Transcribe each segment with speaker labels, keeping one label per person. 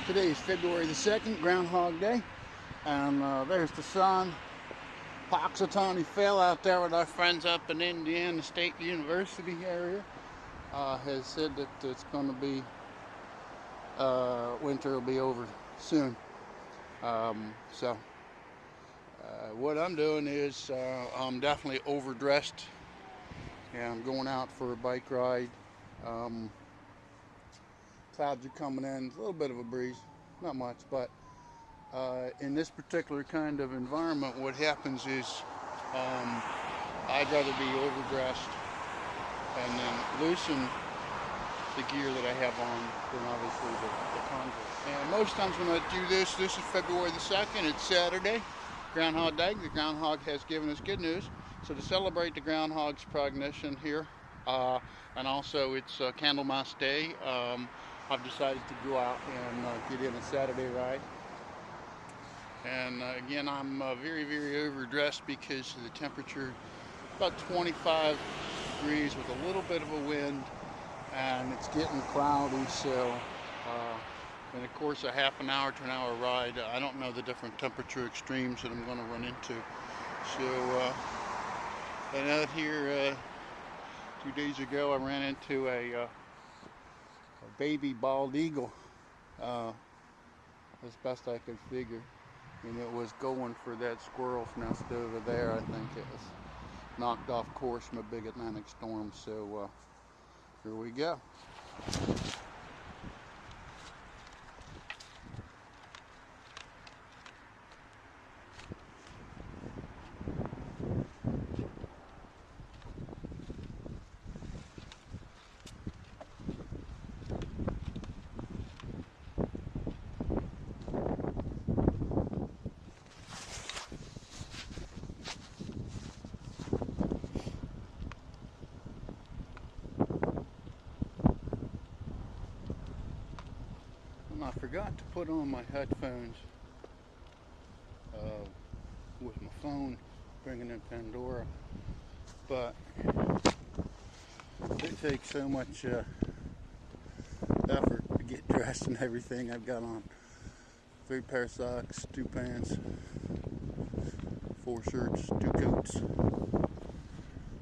Speaker 1: Today is February the 2nd, Groundhog Day, and there's the sun. Poxitani fell out there with our friends up in Indiana State University area. Has said that it's going to be, winter will be over soon. What I'm doing is I'm definitely overdressed, and I'm going out for a bike ride. Clouds are coming in, it's a little bit of a breeze, not much, but in this particular kind of environment, what happens is I'd rather be overdressed and then loosen the gear that I have on than obviously the Converse. And most times when I do this is February the 2nd, it's Saturday, Groundhog Day. The groundhog has given us good news. So to celebrate the groundhog's prognition here, and also it's Candlemas Day, I've decided to go out and get in a Saturday ride. And again, I'm very, very overdressed because of the temperature, about 25 degrees with a little bit of a wind, and it's getting cloudy. So in the course of half an hour to an hour ride, I don't know the different temperature extremes that I'm going to run into. So and out here 2 days ago, I ran into a baby bald eagle, as best I could figure, and it was going for that squirrel's nest over there. I think it was knocked off course from a big Atlantic storm. So here we go. I forgot to put on my headphones with my phone bringing in Pandora, but it takes so much effort to get dressed and everything. I've got on 3 pair of socks, 2 pants, 4 shirts, 2 coats.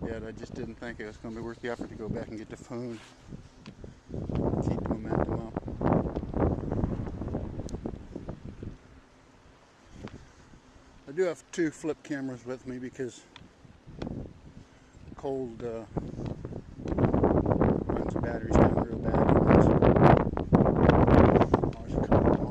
Speaker 1: Yet I just didn't think it was going to be worth the effort to go back and get the phone, keep the momentum up. I do have 2 flip cameras with me because cold runs the batteries down real bad. Always a couple of offers.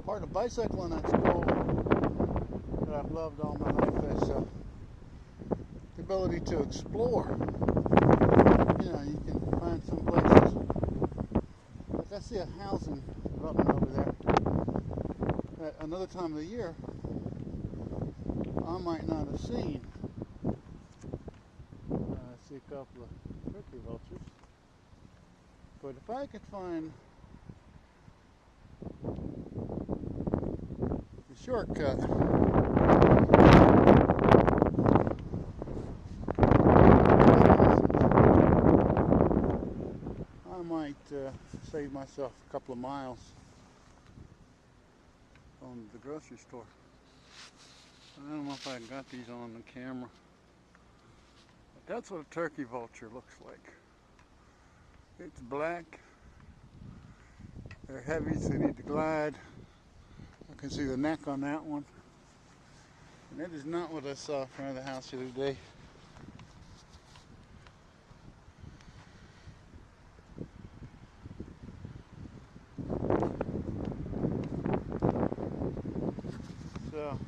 Speaker 1: Part of bicycling that's cool that I've loved all my life is the ability to explore. You know, you can find some places. Like I see a housing development over there at another time of the year I might not have seen. I see a couple of turkey vultures. But if I could find the shortcut, I might save myself a couple of miles on the grocery store. I don't know if I got these on the camera, but that's what a turkey vulture looks like. It's black. They're heavy, so they need to glide. I can see the neck on that one. And that is not what I saw in front of the house the other day. So,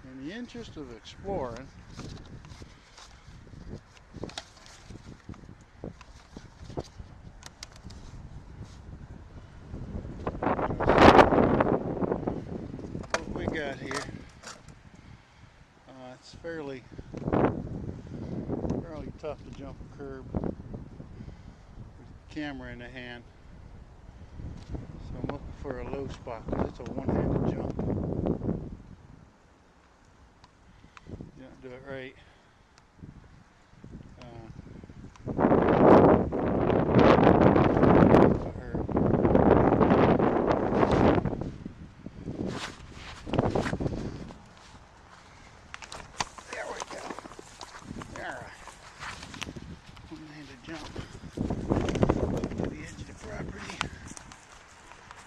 Speaker 1: in the interest of exploring, what we got here, it's fairly tough to jump a curb with a camera in the hand. So I'm looking for a low spot because it's a one-handed jump. You don't do it right. There we go. Alright. One-handed jump. Up to the edge of the property.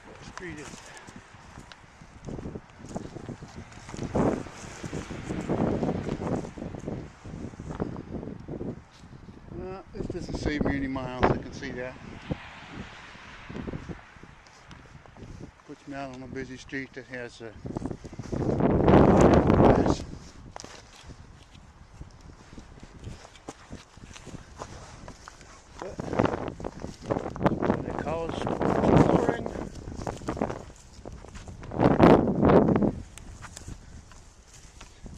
Speaker 1: What street is it? This doesn't save me any miles, I can see that. Puts me out on a busy street that has a grass. But they call it exploring.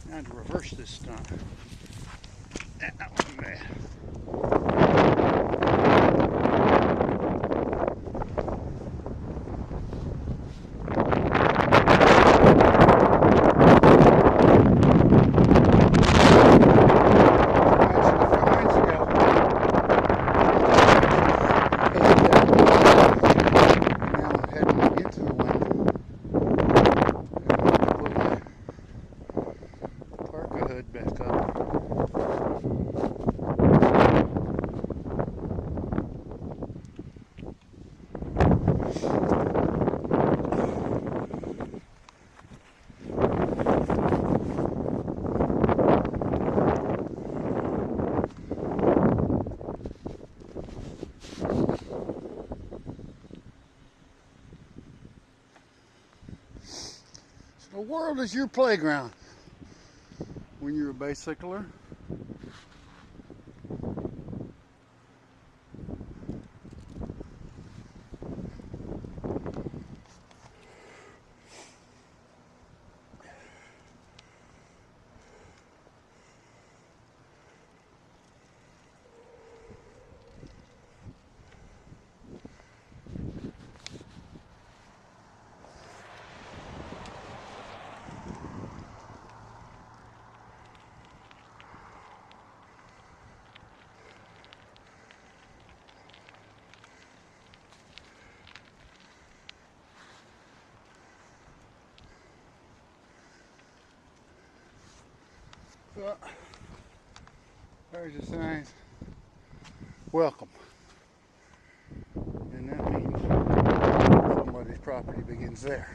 Speaker 1: Now to reverse this stunt. That wasn't bad. Back up. So the world is your playground when you're a bicycler. So, there's a sign, welcome, and that means somebody's property begins there.